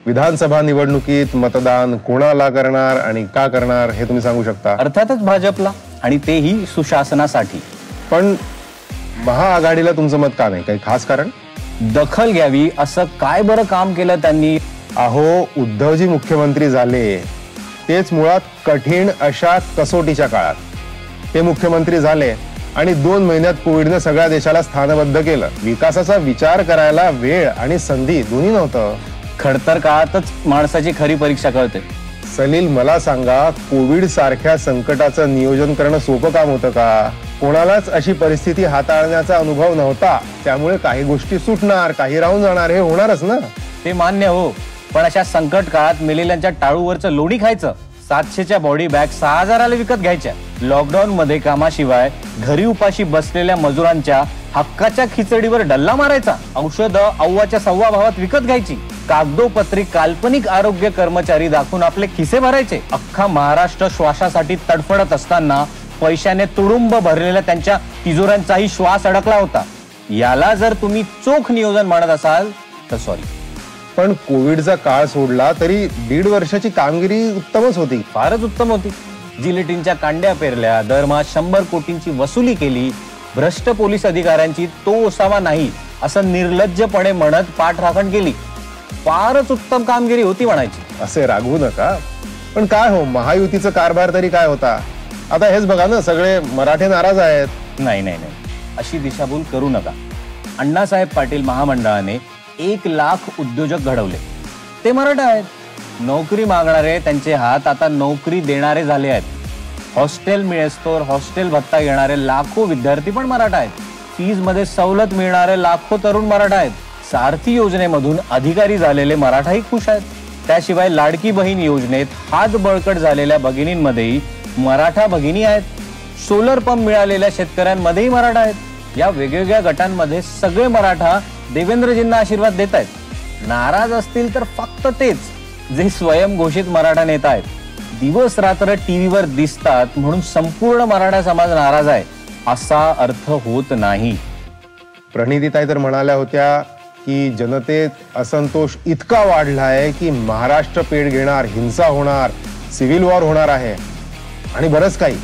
विधानसभा निवडणुकीत मतदान कोणाला करणार आणि का करणार हे तुम्ही सांगू शकता? अर्थातच भाजपला, आणि तेही सुशासनासाठी. पण महाआघाडीला तुमचं मत का नाही? काही खास कारण? दखल घ्यावी असं काय बरं काम केलं त्यांनी? अहो, उद्धवजी मुख्यमंत्री झाले तेच मुळात कठीण अशा कसोटीच्या काळात. ते मुख्यमंत्री झाले आणि 2 महिन्यात कोविडने सगळ्या देशाला स्थानबद्ध केलं. विकासाचा विचार करायला वेळ आणि संधी दोन्ही नव्हतं. खडतर काळातच माणसाची खरी परीक्षा कळते. सलील, मला सांगा, कोविड सारख्या संकटाचं नियोजन करणं सोपं काम होतं का? कोणालाच अशी परिस्थिती हाताळण्याचा अनुभव नव्हता. त्यामुळे काही गोष्टी सुटणार, काही राहून जाणार, हे होणारच ना. ते मान्य हो, पण अशा संकट काळात मेलेल्यांच्या टाळूवरचं लोणी खायचं, 700च्या बॉडी बॅग 6000ला विकत घ्यायच्या, लॉकडाऊन मध्ये कामाशिवाय घरी उपाशी बसलेल्या मजुरांच्या हक्काच्या खिचडीवर डल्ला मारायचा, औषधं अव्वाच्या सव्वा भावात विकत घ्यायची, कागदोपत्री काल्पनिक आरोग्य कर्मचारी दाखवून आपले खिसे भरायचे. अख्खा महाराष्ट्र श्वासासाठी तडफडत असताना पैशाने तुडुंब भरलेल्या त्यांच्या तिजोऱ्यांचाही श्वास अडकला होता. याला जर तुम्ही चोख नियोजन म्हणत असाल तर सॉरी. पण कोविडचा काळ सोडला तरी 1.5 वर्षाची कामगिरी उत्तमच होती. फारच उत्तम होती. जिलेटिनच्या कांड्या पेरल्या, दरमहा 100 कोटींची वसुली केली, भ्रष्ट पोलीस अधिकाऱ्यांची तो ओसावा नाही असं निर्लज्जपणे म्हणत पाठराखण केली. फारच उत्तम कामगिरी होती म्हणायची. असे रागवू नका. पण काय हो, महायुतीचा कारभार तरी काय होता? आता हेच बघा ना, सगळे मराठे नाराज आहेत. नाही नाही नाही, अशी दिशाभूल करू नका. अण्णासाहेब पाटील महामंडळाने 1 लाख उद्योजक घडवले. ते मराठे आहेत. नोकरी मागणारे त्यांचे हात आता नोकरी देणारे झाले आहेत. हॉस्टेल मिळेस्तोवर हॉस्टेल भत्ता घेणारे लाखो विद्यार्थी पण मराठा आहेत. फीज मध्ये सवलत मिळणारे लाखो तरुण मराठा आहेत. सारथी योजनेमधून अधिकारी झालेले मराठाही खुश आहेत. त्याशिवाय लाडकी बहीण योजनेत हात बळकट झालेल्या भगिनींमध्येही मराठा भगिनी आहेत. सोलर पंप मिळालेल्या शेतकऱ्यांमध्येही मराठा आहेत. या वेगवेगळ्या गटांमध्ये सगळे मराठा देवेंद्रजींना आशीर्वाद देत आहेत. नाराज असतील तर फक्त तेच जे स्वयंघोषित मराठा नेता आहेत. दिवस रात्र टीव्हीवर दिसतात म्हणून संपूर्ण मराठा समाज नाराज आहे असा अर्थ होत नाही. प्रणितीताई तर म्हणाल्या होत्या की जनतेत असंतोष इतका वाढलाय की महाराष्ट्र पेट घेणार, हिंसा होणार, सिव्हिल वॉर होणार आहे आणि बरंच काही.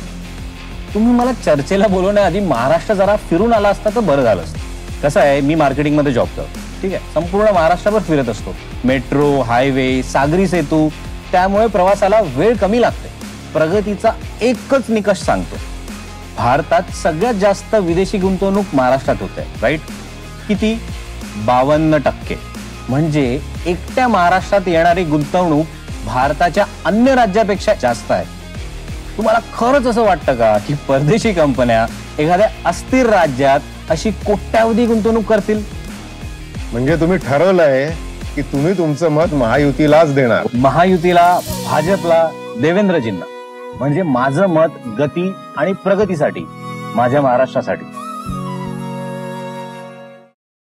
तुम्ही मला चर्चेला बोलवण्याआधी महाराष्ट्र जरा फिरून आला असता तर बरं झालं असतं. कसं आहे, मी मार्केटिंग मध्ये जॉब करतो, ठीक आहे. संपूर्ण महाराष्ट्रावर फिरत असतो. मेट्रो, हायवे, सागरी सेतू, त्यामुळे प्रवासाला वेळ कमी लागते. प्रगतीचा एकच निकष सांगतो, भारतात सगळ्यात जास्त विदेशी गुंतवणूक महाराष्ट्रात होते, राईट? किती? 52%. म्हणजे एकट्या महाराष्ट्रात येणारी गुंतवणूक भारताच्या अन्य राज्यापेक्षा जास्त आहे. तुम्हाला खरंच असं वाटतं का की परदेशी कंपन्या एखाद्या अस्थिर राज्यात अशी कोट्यावधी गुंतवणूक करतील? म्हणजे तुम्ही ठरवलंय की तुम्ही तुमचं मत महायुतीलाच देणार? महायुतीला, भाजपला, देवेंद्रजींना. म्हणजे माझं मत गती आणि प्रगतीसाठी, माझ्या महाराष्ट्रासाठी.